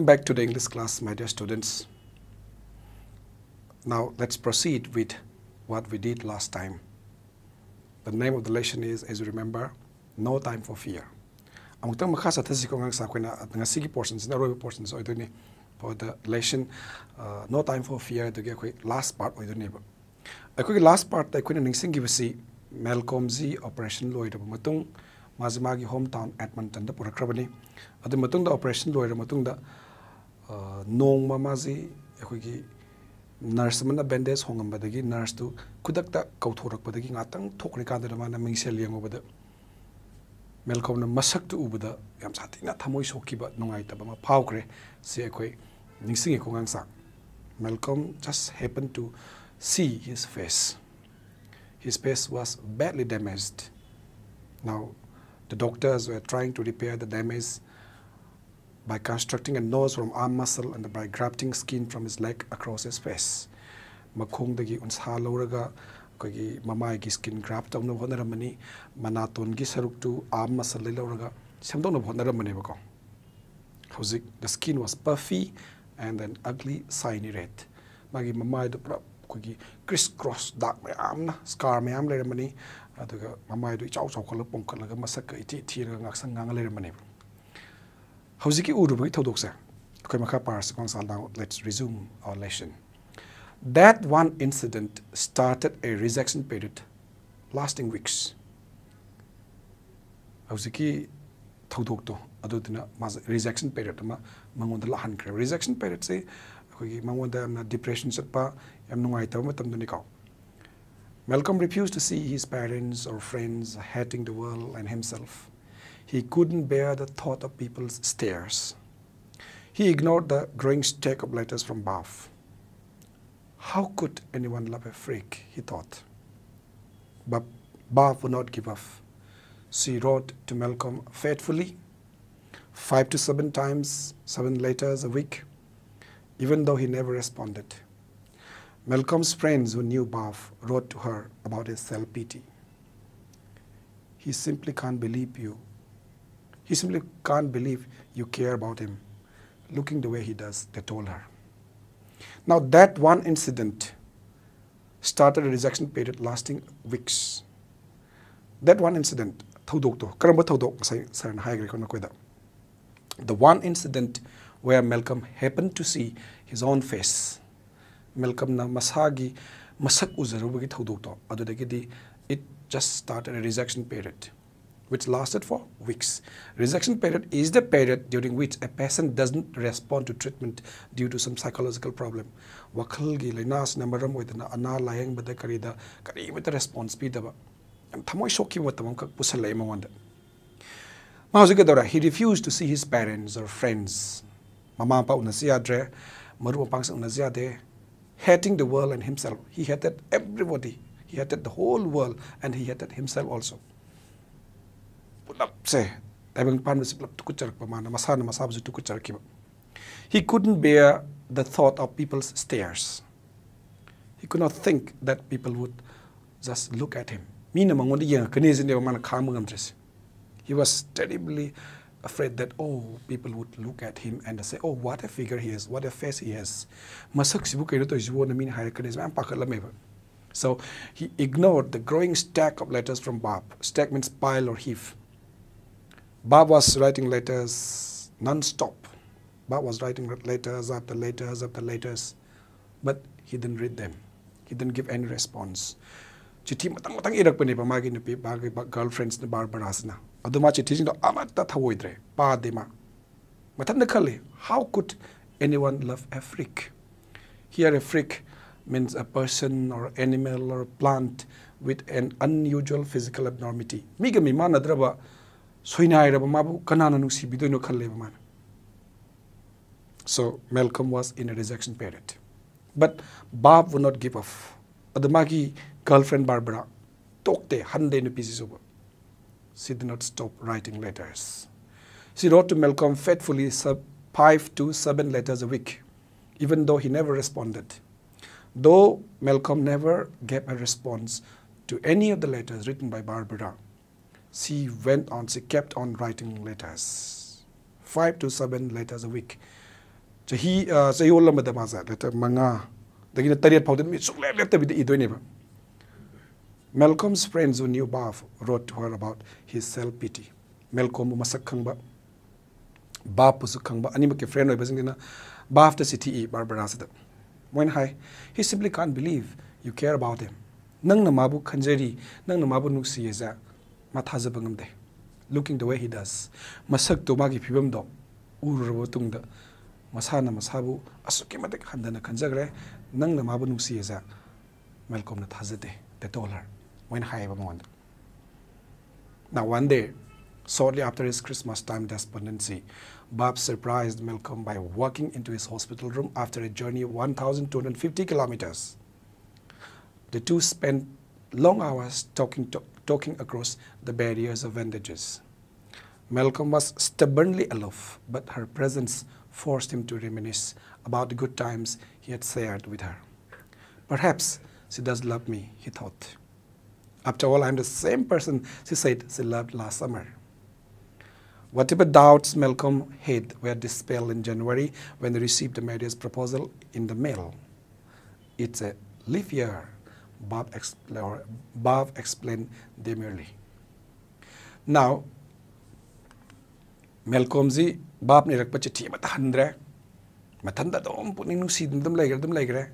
Welcome back to the English class, my dear students. Now let's proceed with what we did last time. The name of the lesson is, as you remember, No Time for Fear. Amutang makasa tasiko ngang sa kwena ngasigi portions na roy portions oy duni for the lesson No Time for Fear to get last part oy duni ba. Ako last part ay kwena ningsing gibasi Malcolm Z operation loy da matung mazimagi hometown Edmonton da purakrabani. Adu matung da operation loy da matung da nong mamazi ako gi nurse mana bandage hongam badagi nurse tu kudakta kauthorak badagi ngatang thokri ka da mana mingsel yengo bada Malcolm na masak tu ubada yam sati na thamoi sokiba nungai ta bama phawkre se ekoi ningsing ko ngang sak Malcolm just happened to see his face. His face was badly damaged. Now the doctors were trying to repair the damage by constructing a nose from arm muscle and by grafting skin from his leg across his face. Makhong dagi unsa loraga kogi mamai gi skin graft tawna honaramani manaton gi saruk tu arm muscle le loraga semdong na honaramani bako. Hauzik the skin was puffy and then ugly shiny red. Magi mamai do kogi crisscross dark mayam na scar mayam le ramani aduga mamai do chau chau khala pong khala masak ka iti thira ngak sang ngang le ramani. Hauziki urubai thodoksa. Koi makha pars konsal now let's resume our lesson. That one incident started a rejection period lasting weeks. Hauziki thodokto adudina mas rejection period ma mangonda la han kre rejection period se koi mangonda na depression satpa yam nungai taw matam duni ka. Malcolm refused to see his parents or friends, hating the world and himself. He couldn't bear the thought of people's stares. He ignored the growing stack of letters from Bath. How could anyone love a freak, he thought. But Bath would not give up. She wrote to Malcolm faithfully, 5 to 7 times, 7 letters a week, even though he never responded. Malcolm's friends who knew Bath wrote to her about his self-pity. He simply can't believe you. He simply can't believe you care about him, looking the way he does, they told her. Now that one incident started a rejection period lasting weeks. That one incident, the one incident where Malcolm happened to see his own face. Malcolm na masagi masak uzarubagi thodokto adudagidi it just started a rejection period which lasted for weeks. Rejection period is the period during which a patient doesn't respond to treatment due to some psychological problem. Wakhalgi lainas namaram oidana ana layang bada karida karimita response pidaba. Thamoi shoki watamam kak pusalai mawanda. Mahuzigadora he refused to see his parents or friends. Mama pa unasiadre, maru pangsa unasiade, hating the world and himself. He hated everybody. He hated the whole world and he hated himself also. He couldn't bear the thought of people's stares. He could not think that people would just look at him. He was terribly afraid that, oh, people would look at him and say, oh, what a figure he has, what a face he has. So he ignored the growing stack of letters from Bob. Stack means pile or heap. Bob was writing letters non-stop. Bob was writing letters after letters after letters, but he didn't read them. He didn't give any response. Chithi matang irak pani pa magi nupi bagi girlfriends na barbaras na. Aduma chithi sing do amata thawoidre pa dema. Matan khali how could anyone love a freak? Here a freak means a person or animal or plant with an unusual physical abnormality. Miga mi manadraba soinai raba mabu kanana nusi bido no khalle man. So Malcolm was in a rejection period. But Bob would not give up. Adamagi girlfriend Barbara tokte hande no pieces over. She did not stop writing letters. She wrote to Malcolm faithfully 5 to 7 letters a week, even though he never responded. Though Malcolm never gave a response to any of the letters written by Barbara, she kept on writing letters. 5 to 7 letters a week. chahi olam da ma za letter manga dagina tariat phawden mi sukle lette bi idoi ne ba. Malcolm's friends who knew Bav wrote to her about his self-pity. Malcolm masak khangba Bav pusu khangba anima ke friend oi basingina Bav ta city Barbara sada. When hi, he simply can't believe you care about him. Nang na mabu khanjari, nang na mabu nuksi eza mathaza bangam de. Looking the way he does, masak to magi phibam do urabo tungda masana masabu asuki matek handana khanjagre nang na mabu nuksi eza Malcolm na thazade. They told her when hi moment. Now one day, shortly after his Christmas time despondency, Bob surprised Malcolm by walking into his hospital room after a journey of 1,250 kilometers. The two spent long hours talking across the barriers of bandages. Malcolm was stubbornly aloof, but her presence forced him to reminisce about the good times he had shared with her. Perhaps she does love me, he thought. After all, I'm the same person she said she loved last summer. Whatever doubts Malcolm had were dispelled in January when they received the marriage proposal in the mail. It's a leap year, Bob explained demurely. Now, Malcolm ji Bob ni rakpa chithi mathandre mathanda dom puning nusi dum laigre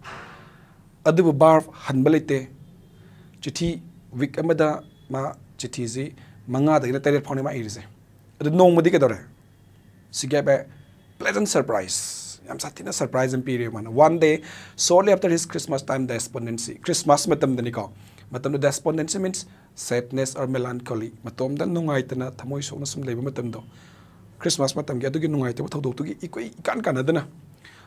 adubu Bob hanbalite chithi week amada ma chithi ji manga da tare phone ma irise adu nong madi ke dore sigebe pleasant surprise yam satina surprise in period man. One day shortly after his Christmas time despondency, Christmas matam dani ko matam no despondency means sadness or melancholy matom dan nungai tana thamoi sokna sum leiba matam do Christmas matam ge adugi nungai te thodok tugi ikoi kan adana.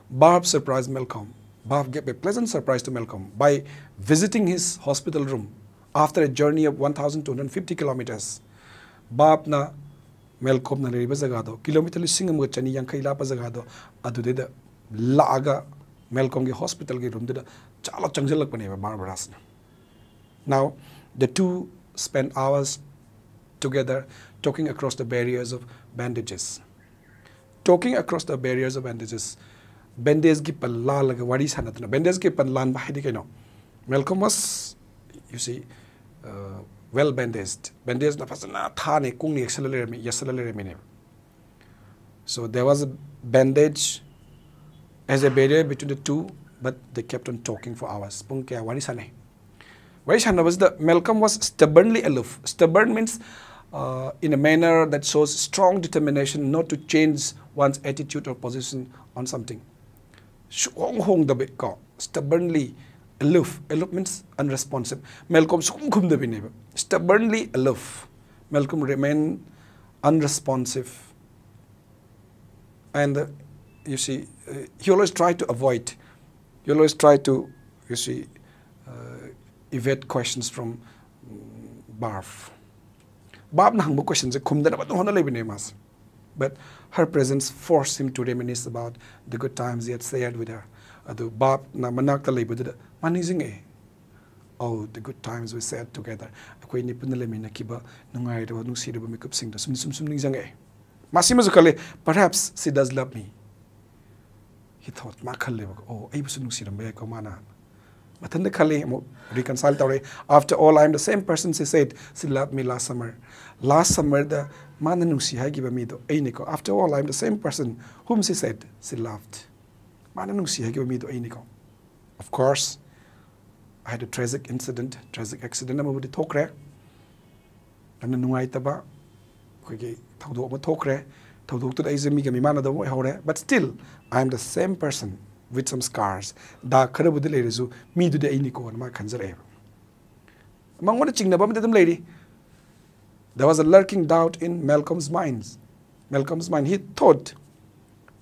Bob surprised Malcolm. Bob gave a pleasant surprise to Malcolm by visiting his hospital room after a journey of 1,250 kilometers. Bob na Malcolm na riba jagado kilometer lising am chani yankai la pa jagado adude da laaga Malcolm ge hospital ge room da chala changjalak pane Barbaras. Now the two spent hours together talking across the barriers of bandages. Talking across the barriers of bandages. Bandage ki palla laga wadi sanatna. Bandage ki pallan bahidi keno. Malcolm was, you see, well bandaged. Bandage na pasana thane kung ni accelerate me. So there was a bandage as a barrier between the two, but they kept on talking for hours. Pung kaya wadi sane. Wadi sana was the Malcolm was stubbornly aloof. Stubborn means in a manner that shows strong determination not to change one's attitude or position on something. Stubbornly aloof. Aloof means unresponsive. Malcolm stubbornly aloof. Malcolm remained unresponsive. And you see, he always tried to avoid. He always tried to, you see, evade questions from Barf. Bob na hangbo questions kumda na honda lebine mas. But her presence forced him to reminisce about the good times he had shared with her. Adu Bob na manakta lebuda manizing eh. Oh, the good times we shared together. Akoi ni punale mina kiba nungai do nung si do makeup sing do sum ningzang eh. Masima zukale perhaps she does love me. He thought ma khalle oh ai busu nung si do me ko mana. Matanda khale mo reconcile tawre. After all, I am the same person she said she loved me last summer. Last summer the mana nusi hai giba mi do ai niko. After all, I am the same person whom she said she loved. Mana nusi hai giba mi do ai niko. Of course, I had a tragic accident ama budi thokre. Ana nungai taba kogi thawdo ma thokre. Thawdo tu ai zemi ga mi mana do hore. But still, I am the same person with some scars. Da khara budi le rezu mi du de ai niko ma khanjar e. Mangona chingna ba madam lady. There was a lurking doubt in Malcolm's mind. He thought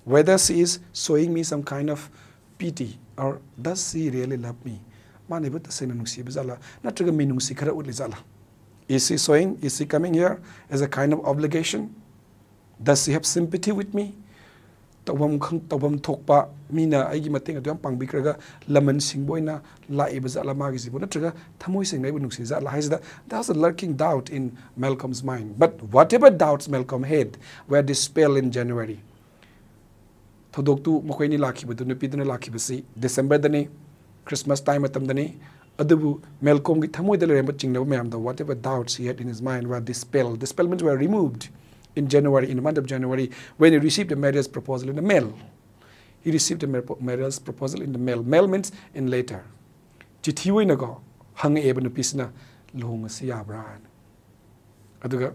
whether she is showing me some kind of pity or does she really love me. Mane but say nungsi bizala natraga mi nungsi khara utli zala. Is she coming here as a kind of obligation? Does she have sympathy with me? Tawam thokpa mina aigi mating atyam pangbikraga laman singboina la ibazala magisi bonatraga thamoi singai bunungsi zala haisda. There was a lurking doubt in Malcolm's mind. But whatever doubts Malcolm had were dispelled in January. Thodoktu Mokoini Laki with the Nupidana Laki Basi, December Dani, Christmas time at Tamdani, Adabu, Melcom Gitamu the Remaching no ma'am, the whatever doubts he had in his mind were dispelled. Dispellments were removed in January, in the month of January, when he received the marriage proposal in the mail. He received the marriage proposal in the mail. Mail means in later. Chithiwinago, hung eben pisna, long siabran. Aduga,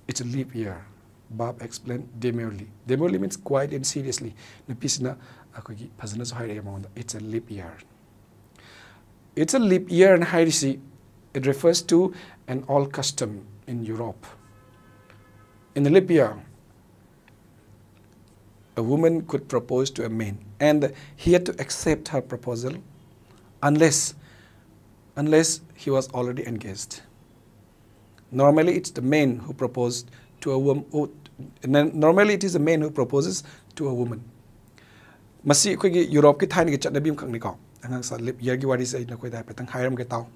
it's a leap year. Bob explained demurely. Demurely means quiet and seriously. Napisna, akogi pazanas high amount. It's a leap year. It's a leap year in Hairisi. It refers to an old custom in Europe. In the leap year, a woman could propose to a man, and he had to accept her proposal unless he was already engaged. Normally, it's the man who proposed to a woman. Normally, it is a man who proposes to a woman. Masi kogi Europe ki thaini ki chatnabim khangni ko. Angang sa lip year ki wari sa ina koi dai petang hairam ke tau.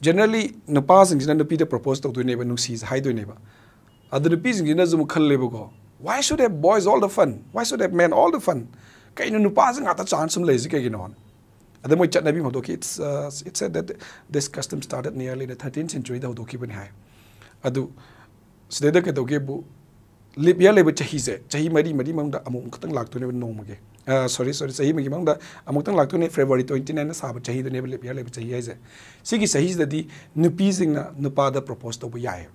Generally, nupa sing jina nupi de propose to neba nusi hai do neba. Adu nupi sing jina zum khal lebo ko. Why should have boys all the fun? Why should have men all the fun? Kai nupa sing ata chance sum lazy kai ginon. Adu moi chatnabim hodoki. It said that this custom started nearly the 13th century. Da hodoki bani hai. Adu Sededa ke doge bu lip year lebe chahi mari mangda amuk katang lakto ne no mage. Sorry chahi magi mangda amuk tang lakto ne February 29 na sab chahi de ne lip year lebe chahi aise. Sigi sahi da di nupi sing na nupa da propose to bu yae.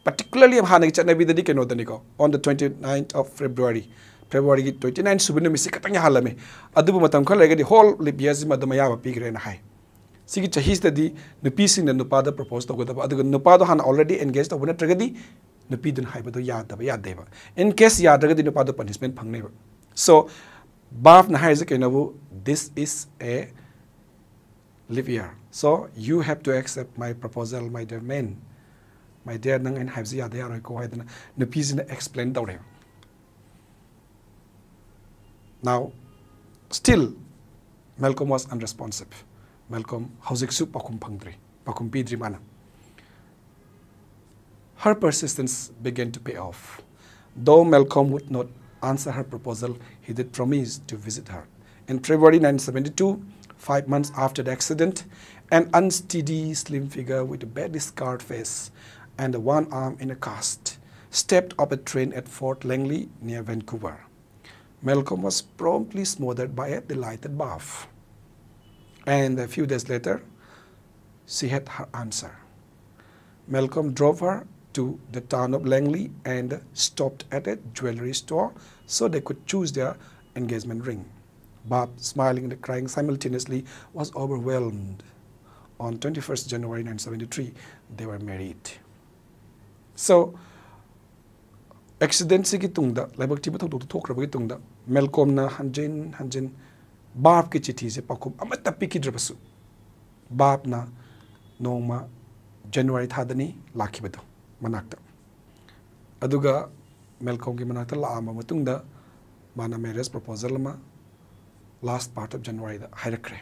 Particularly am hana ki chatna bi da di keno dani ko on the 29th of February 29 subinu misi katang ya halame. Adu bu matam khala di whole lip year zima da maya ba pigre na hai. Sigi chahis da di nupi sing na nupa da propose to godaba adu nupa do han already engaged obuna tragedi nupi dun hai ba do yad deba in case yad tragedi nupa do punishment phangne ba. So baf na hai ke nabu, this is a live year, so you have to accept my proposal, my dear man, my dear nang en hai yad ya roi ko hai dana nupi sing explain daw re. Now still Malcolm was unresponsive. Malcolm Hausiksu Pakum Pangdri, Pakum Pidri Mana. Her persistence began to pay off. Though Malcolm would not answer her proposal, he did promise to visit her. In February 1972, 5 months after the accident, an unsteady, slim figure with a badly scarred face and one arm in a cast stepped off a train at Fort Langley near Vancouver. Malcolm was promptly smothered by a delighted bath. And a few days later, she had her answer. Malcolm drove her to the town of Langley and stopped at a jewelry store so they could choose their engagement ring. Bob, smiling and crying simultaneously, was overwhelmed. On 21st January 1973, they were married. So, accident sigi tungda, laibak tiba thok thok rabagi tungda, Malcolm na hanjin Bob ki chithi se pakum amata piki drabasu. Bob na noma January thadani laki bedo manakta. Aduga Malcolm ki manakta laama matungda mana marriage proposal ma last part of January da hairakre.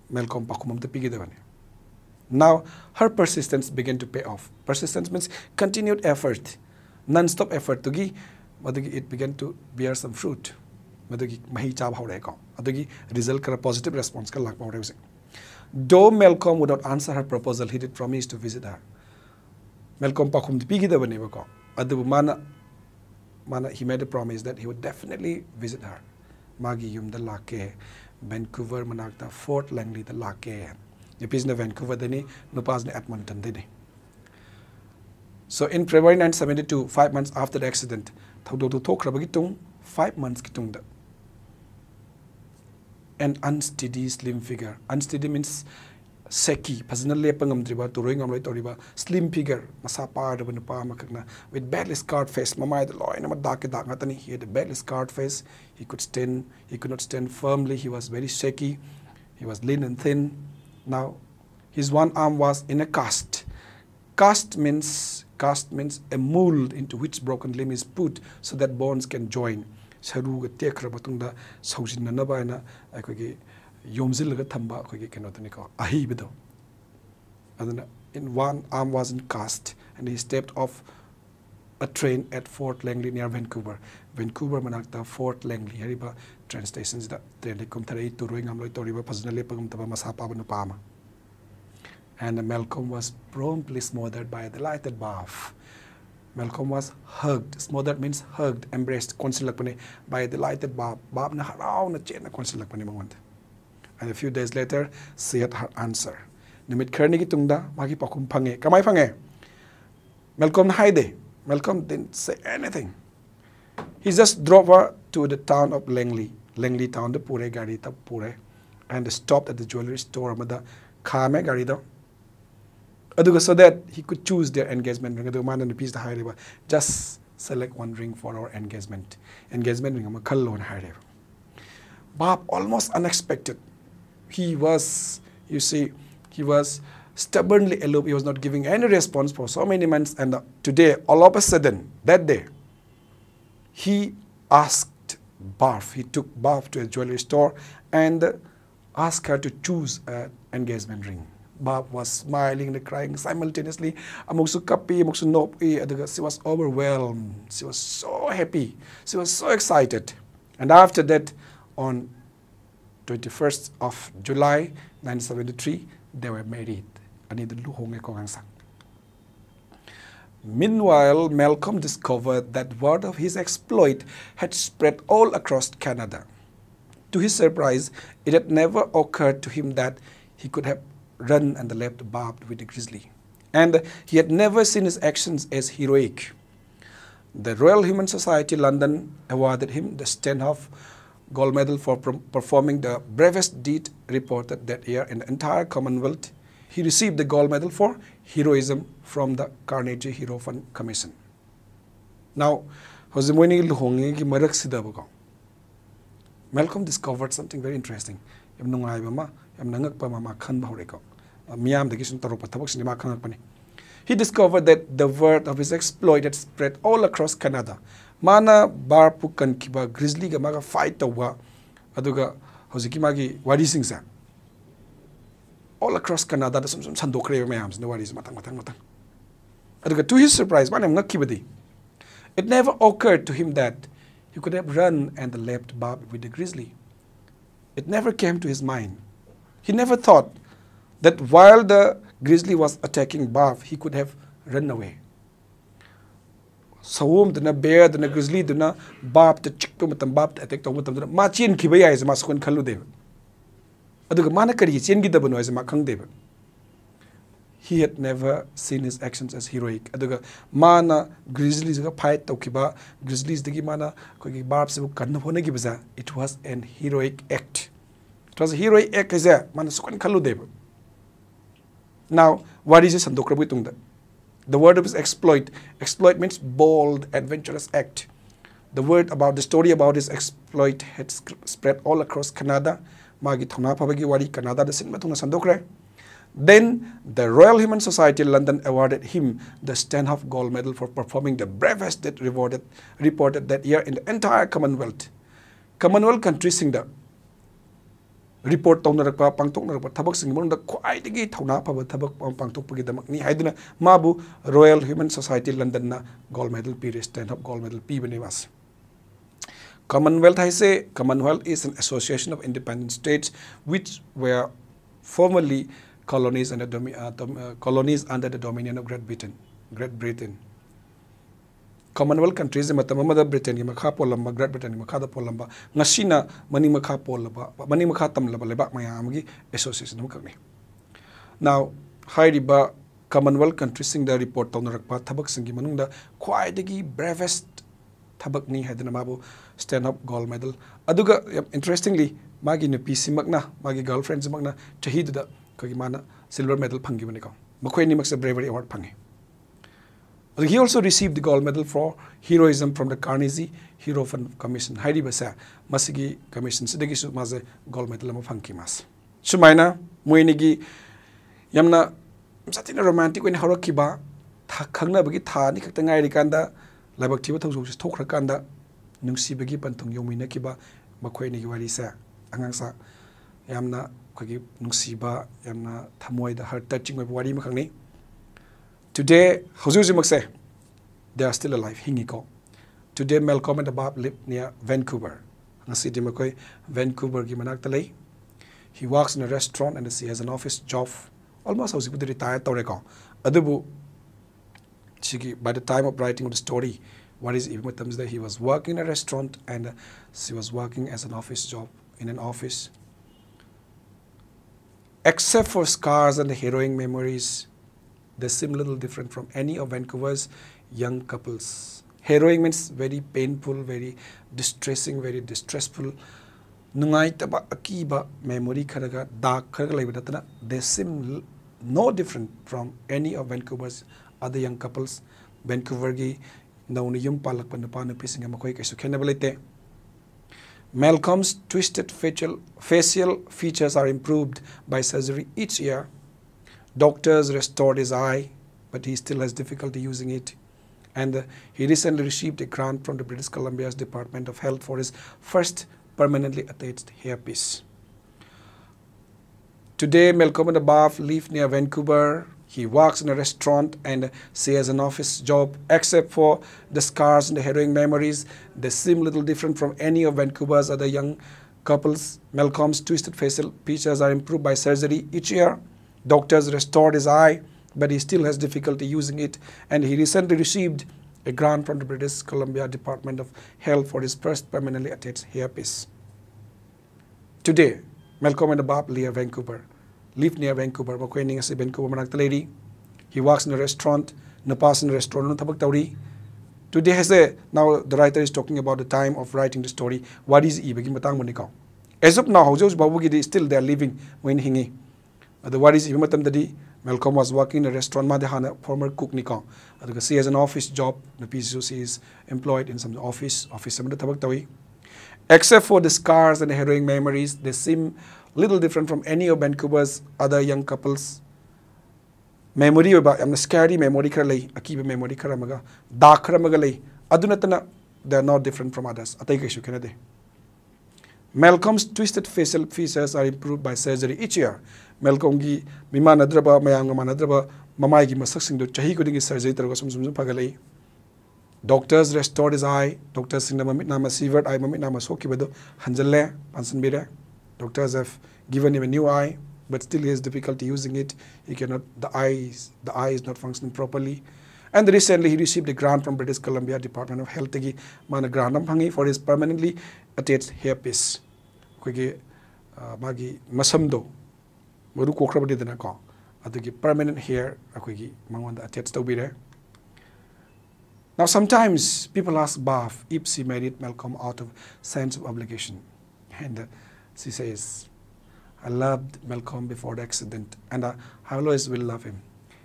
Malcolm pakum amata piki devane. Now her persistence began to pay off. Persistence means continued effort, non-stop effort. Tugi, it began to bear some fruit. Result a positive response. Though Malcolm would not answer her proposal, he did promise to visit her. Malcolm pakum pigi da bane ko. Adu mana he made a promise that he would definitely visit her. Magi yum da lake Vancouver manakta Fort Langley da lake. Nipis na Vancouver deni nupas na Edmonton deni. So in February 1972, 5 months after the accident, thawdo to thok rabagi tung 5 months kitung da. An unsteady slim figure. Unsteady means seki. Personally, slim figure. With badly scarred face. He had a badly scarred face. He could not stand firmly. He was very shaky. He was lean and thin. Now, his one arm was in a cast. Cast means a mold into which broken limb is put so that bones can join. Saruga tekra batungda saujin nanaba na akogi yomzilga thamba akogi kenotani ko ahibido. Adana in one arm was in cast and he stepped off a train at Fort Langley near Vancouver. Vancouver manakta Fort Langley hariba train stations da train kum thari turoi ngamloi toriba phajna lepagum taba masa paba nu pama. And Malcolm was promptly smothered by a delighted bath. Malcolm was hugged. Smothered means hugged, embraced, konsilakpane by a delighted bath. Bath na haraw na chen na konsilakpane mangwant. And a few days later, she had her answer. Nimit kerni ki tungda magi pakum phange. Kamai phange? Malcolm haide. Malcolm didn't say anything. He just drove her to the town of Langley. Langley town the pure gari ta pure, and stopped at the jewelry store amada khame gari da. So that he could choose their engagement ring. Just select one ring for our engagement. Engagement ring. Bob almost unexpected. He was, you see, he was stubbornly aloof. He was not giving any response for so many months. And today, all of a sudden, that day, he asked Barf. He took Barf to a jewelry store and asked her to choose an engagement ring. Bob was smiling and crying simultaneously. She was overwhelmed. She was so happy. She was so excited. And after that, on 21st of July 1973, they were married. Meanwhile, Malcolm discovered that word of his exploit had spread all across Canada. To his surprise, it had never occurred to him that he could have run and left Bob with the grizzly. And he had never seen his actions as heroic. The Royal Humane Society London awarded him the Stanhope Gold Medal for performing the bravest deed reported that year in the entire Commonwealth. He received the Gold Medal for heroism from the Carnegie Hero Fund Commission. Now, Malcolm discovered something very interesting. He discovered that the word of his exploit had spread all across Canada. Mana bar pukan kiba grizzly ga maga fight tawa aduga hoziki magi wari singsa all across Canada da sum sandokre mayams no wari matang. Aduga to his surprise manam ngakibadi. It never occurred to him that he could have run and left Bob with the grizzly. It never came to his mind. He never thought that while the grizzly was attacking Bob, he could have run away. Sawum dana bear dana grizzly dana Bob the chick to matam Bob attack to matam dana ma chin kibaya is masukun kalu deva. Aduga mana kari chin gidabano is makang deva. He had never seen his actions as heroic. Aduga mana grizzlies ga fight to kiba grizzlies digi mana kogi Bob se kanna hone gibaza. It was an heroic act. It was a heroic act is there. Mana sukun kalu deva. Now, what is this sandokrabitungda? The word of his exploit. Exploit means bold, adventurous act. The word about the story about his exploit had spread all across Canada. Magi thona phabagi wari Canada da sinma thuna sandokre. Then the Royal Humane Society London awarded him the Stanhope Gold Medal for performing the bravest deed reported that year in the entire Commonwealth. Commonwealth countries sing the report taunarapa pangtoknarapa thabak sing monda khwaidagi thauna phaba thabak pangtokpagi damakni haiduna mabu Royal Humane Society London na gold medal pire Stanhope gold medal pibane was. Commonwealth Commonwealth is an association of independent states which were formerly colonies under the dominion of Great Britain. Commonwealth countries in Matamada Britain, Makapolamba, Great Britain, Makada Polamba, Nasina, Manimaka Polaba, Manimakatam Labalebak Mayamagi Association of Kagni. Now, Haidiba Commonwealth countries in the report on the Tabak Singi Manunda, quite the bravest Tabakni had Mabu Stanhope Gold Medal. Aduga, interestingly, Magi Nepisi Magna, Magi girlfriends Magna, Chahida, Kagimana, silver medal Pangimaniko. Makweni makes a bravery award Pangi. He also received the gold medal for heroism from the Carnegie Hero Fund Commission. Haidi basa masigi commission sidagi su maze gold medal ama phangki mas. Sumaina moinigi yamna satina romantic when horokiba tha khangna bagi tha ni khakta ngai rikanda labak thiba thawsu thokra kanda nungsi bagi panthung yomina kiba makhoi ni wari sa angang sa yamna khagi nungsi ba yamna thamoi da heart touching wari makhangni. Today, they are still alive. Hingiko. Today, Malcolm and Bob live near Vancouver. Ngasi di makoi Vancouver gi manak talay. He works in a restaurant and he has an office job. Almost as if he retired toreko. Adubu, by the time of writing of the story, what is even terms that he was working in a restaurant and she was working as an office job in an office. Except for scars and the harrowing memories, they seem little different from any of Vancouver's young couples. Harrowing means very painful, very distressing, very distressful. Nungai taba akiba memory karaga dark karaga laibadatana. They seem no different from any of Vancouver's other young couples. Vancouver gi nauni yum palak panapana pising amakoi kaisu khenabalite. Malcolm's twisted facial features are improved by surgery each year. Doctors restored his eye, but he still has difficulty using it. And he recently received a grant from the British Columbia's Department of Health for his first permanently attached hairpiece. Today, Malcolm and Bob live near Vancouver. He works in a restaurant and she has an office job. Except for the scars and the harrowing memories, they seem little different from any of Vancouver's other young couples. Malcolm's twisted facial features are improved by surgery each year. Doctors restored his eye, but he still has difficulty using it. And he recently received a grant from the British Columbia Department of Health for his first permanently attached hairpiece. Today, Malcolm and Bob live near Vancouver. Vancouver. He works in a restaurant. Napas in a restaurant. Today, now the writer is talking about the time of writing the story. What is it? As of now, still they are living when hingi. What is it? Malcolm was working in a restaurant. Former cook. She has an office job. She is employed in some office. Except for the scars and the harrowing memories, they seem little different from any of Vancouver's other young couples. Memory about scary memory karalay, akiba memory karamaga, dark karamagalay. Adunatana, they are not different from others. Malcolm's twisted facial features are improved by surgery each year. Malcolm gi mimanadraba, mayanga manadraba, mamai gi masaksing do chahi kudingi surgery tarasum pagalay. Doctors restored his eye. Doctors in the mamit nama severed eye, mamit nama soki bedo hanjale pansanbire. Doctors have given him a new eye, but still he has difficulty using it. He cannot. The eye is not functioning properly. And recently he received a grant from British Columbia Department of Health mana grant for his permanently attached hairpiece. Kogi magi masamdo maru kokrabadi dana ko. Adagi permanent hair kogi mangwanda attached to be. Now sometimes people ask Baf if she married Malcolm out of sense of obligation, and she says, I loved Malcolm before the accident, and I always will love him.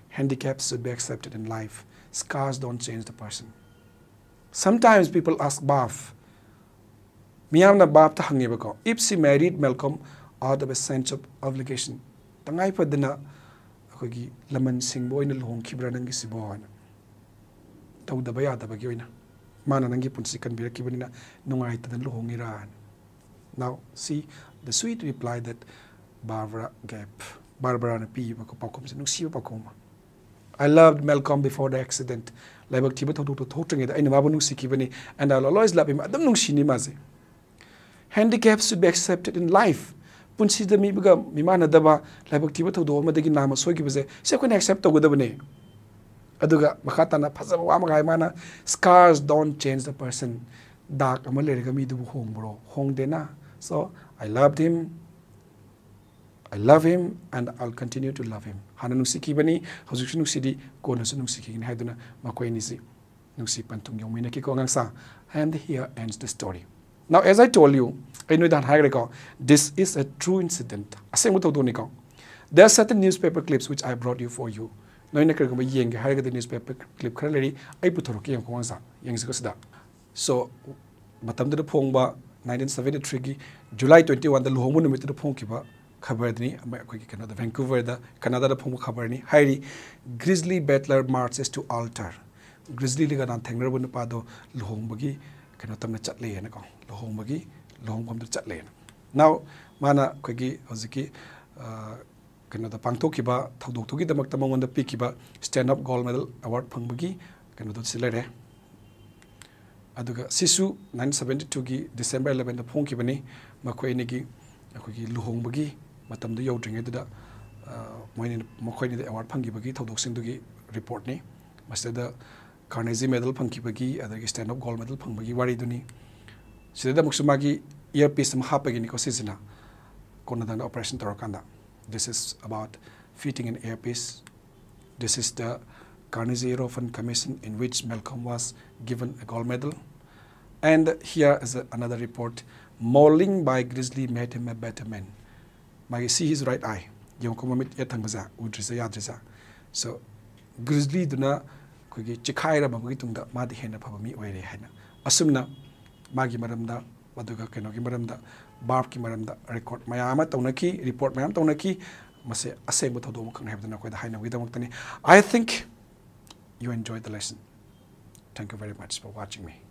Handicaps should be accepted in life. Scars don't change the person. Sometimes people ask Baf, Miyamna Baf ta hangibako, if she married Malcolm out of a sense of obligation, tangay pa dina akogi laman singbo ina luhong kibra nangi sibohan. Tawda baya da bagyo ina. Mana nangi punsi kan bira kibanina nungay tadan luhong iran. Now, see the sweet reply that Barbara gave. Barbara na pi pakom sa nung siyo pakoma. I loved Malcolm before the accident. Laibag tiba tawtong ida ay namabo nung sikibani, and I'll always love him. Adam nung sinimaze. Handicaps should be accepted in life. Punsi da mi baga mimana daba laibag tiba tawdo madagi nama soy kibaze. Siya ko na accept tawo dabane. Aduga makata na pasaba wa magay mana. Scars don't change the person. Dak amalere kami dubu hong bro. Hong de na. So I loved him, I love him, and I'll continue to love him. Hana nungsiki bani, hazuk nungsidi, ko na nungsiki in haduna makoy nisi nungsi pantung yung minaki ko ngangsa. And here ends the story. Now, as I told you, I know that this is a true incident. There are certain newspaper clips which I brought you for you. Now, in the newspaper clip, I put so, Batam the Pongba 1973 July 21 the Luhomu numit the Ponkiba Kabarni, Canada, Vancouver, the Canada Pong Kabarni, Heidi Grizzly Battler marches to altar. Grizzly Ligan Tangra Bunapado, Luhombagi, Kanatam Chatley and Luhombagi, Luhom the Chatley. Now, Mana Kwagi Oziki Canada Pangtokiba, Taudoki the Maktamong on the Pikiba, stand up gold medal award Pungbagi, kano silere aduga sisu 1972 gi December 11 phong ki bani makhoi ni gi akhoi gi luhong bagi matam du yodring edu da moini makhoi ni award phangi bagi thodok sing du gi report ni master da Carnegie medal phangki bagi adagi stand up gold medal phang bagi wari duni sida muksuma gi earpiece ma hapagi ni ko sisina kona da operation torakanda. This is about fitting an earpiece. This is the Carnegie Fund Commission in which Malcolm was given a gold medal. And here is another report. Mauling by grizzly made him a better man. I see his right eye. So grizzly do not chikaira bagitung madi hena pabami oire hena. Asumna magi maramda maduga kenogi maramda barb ki maramda record mayama taunaki report mayam taunaki mase assemble thodom khang hebdana ko da haina widamoktani. I think you enjoyed the lesson. Thank you very much for watching me.